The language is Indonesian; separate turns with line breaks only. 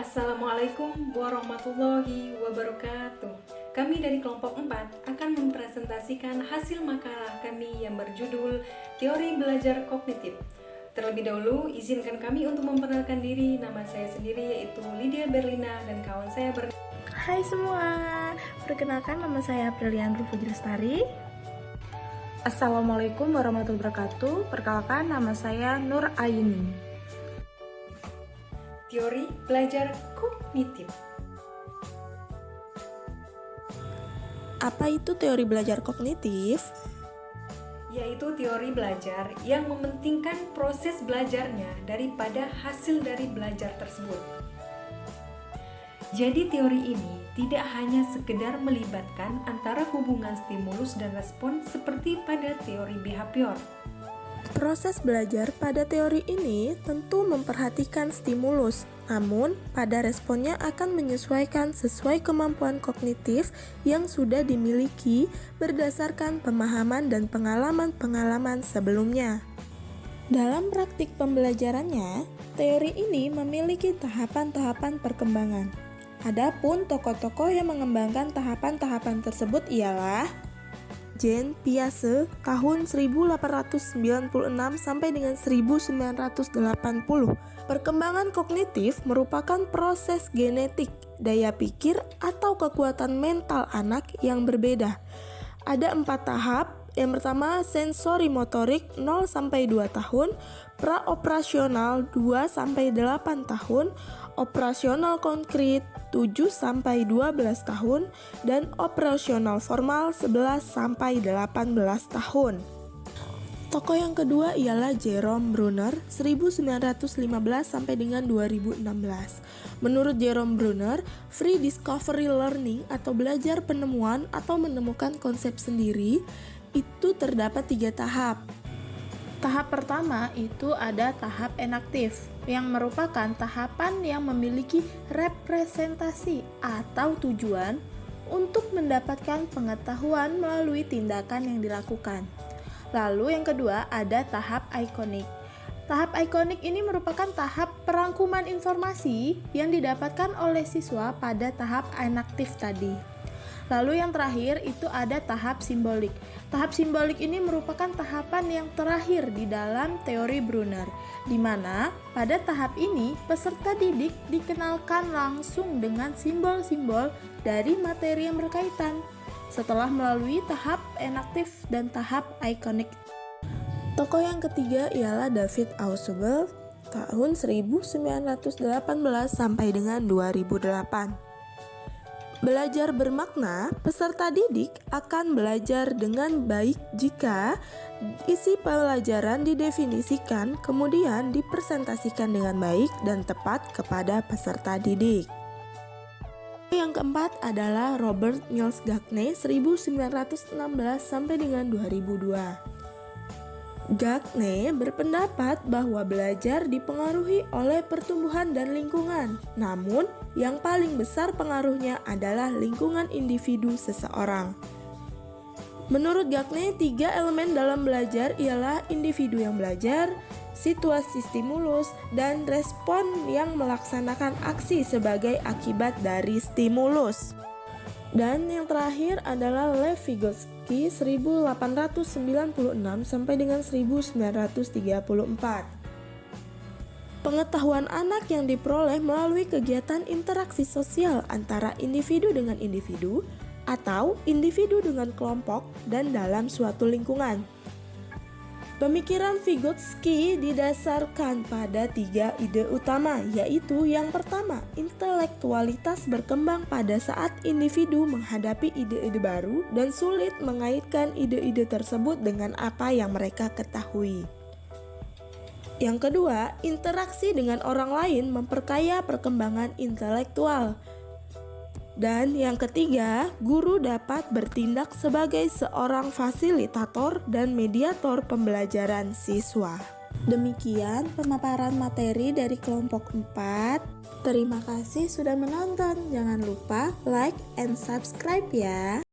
Assalamualaikum warahmatullahi wabarakatuh. Kami dari kelompok 4 akan mempresentasikan hasil makalah kami yang berjudul Teori Belajar Kognitif. Terlebih dahulu, izinkan kami untuk memperkenalkan diri. Nama saya sendiri yaitu Lydia Berlina dan kawan saya
Hai semua, perkenalkan nama saya Aprilian Rufu Lestari.
Assalamualaikum warahmatullahi wabarakatuh. Perkenalkan nama saya Nur Aini.
Teori Belajar Kognitif.
Apa itu teori belajar kognitif?
Yaitu teori belajar yang mementingkan proses belajarnya daripada hasil dari belajar tersebut. Jadi teori ini tidak hanya sekedar melibatkan antara hubungan stimulus dan respon seperti pada teori behavior.
Proses belajar pada teori ini tentu memperhatikan stimulus, namun pada responnya akan menyesuaikan sesuai kemampuan kognitif yang sudah dimiliki berdasarkan pemahaman dan pengalaman-pengalaman sebelumnya. Dalam praktik pembelajarannya, teori ini memiliki tahapan-tahapan perkembangan. Adapun tokoh-tokoh yang mengembangkan tahapan-tahapan tersebut ialah Jean Piaget tahun 1896 sampai dengan 1980. Perkembangan kognitif merupakan proses genetik, daya pikir atau kekuatan mental anak yang berbeda. Ada 4 tahap. Yang pertama sensori motorik 0 sampai 2 tahun, praoperasional 2 sampai 8 tahun, operasional konkret 7 sampai 12 tahun, dan operasional formal 11 sampai 18 tahun. Tokoh yang kedua ialah Jerome Bruner 1915 sampai dengan 2016. Menurut Jerome Bruner, free discovery learning atau belajar penemuan atau menemukan konsep sendiri itu terdapat 3 tahap. Tahap pertama itu ada tahap enaktif, yang merupakan tahapan yang memiliki representasi atau tujuan untuk mendapatkan pengetahuan melalui tindakan yang dilakukan. Lalu yang kedua ada tahap ikonik. Tahap ikonik ini merupakan tahap perangkuman informasi yang didapatkan oleh siswa pada tahap enaktif tadi. Lalu yang terakhir itu ada tahap simbolik. Tahap simbolik ini merupakan tahapan yang terakhir di dalam teori Bruner, di mana pada tahap ini peserta didik dikenalkan langsung dengan simbol-simbol dari materi yang berkaitan setelah melalui tahap enaktif dan tahap ikonik. Tokoh yang ketiga ialah David Ausubel tahun 1918 sampai dengan 2008. Belajar bermakna, peserta didik akan belajar dengan baik jika isi pelajaran didefinisikan, kemudian dipresentasikan dengan baik dan tepat kepada peserta didik. Yang keempat adalah Robert Niels Gagne 1916 sampai dengan 2002. Gagne berpendapat bahwa belajar dipengaruhi oleh pertumbuhan dan lingkungan, namun yang paling besar pengaruhnya adalah lingkungan individu seseorang. Menurut Gagne, 3 elemen dalam belajar ialah individu yang belajar, situasi stimulus, dan respon yang melaksanakan aksi sebagai akibat dari stimulus. Dan yang terakhir adalah Lev Vygotsky 1896 sampai dengan 1934. Pengetahuan anak yang diperoleh melalui kegiatan interaksi sosial antara individu dengan individu atau individu dengan kelompok dan dalam suatu lingkungan. Pemikiran Vygotsky didasarkan pada 3 ide utama, yaitu yang pertama, intelektualitas berkembang pada saat individu menghadapi ide-ide baru dan sulit mengaitkan ide-ide tersebut dengan apa yang mereka ketahui. Yang kedua, interaksi dengan orang lain memperkaya perkembangan intelektual. Dan yang ketiga, guru dapat bertindak sebagai seorang fasilitator dan mediator pembelajaran siswa. Demikian pemaparan materi dari kelompok 4. Terima kasih sudah menonton. Jangan lupa like and subscribe ya.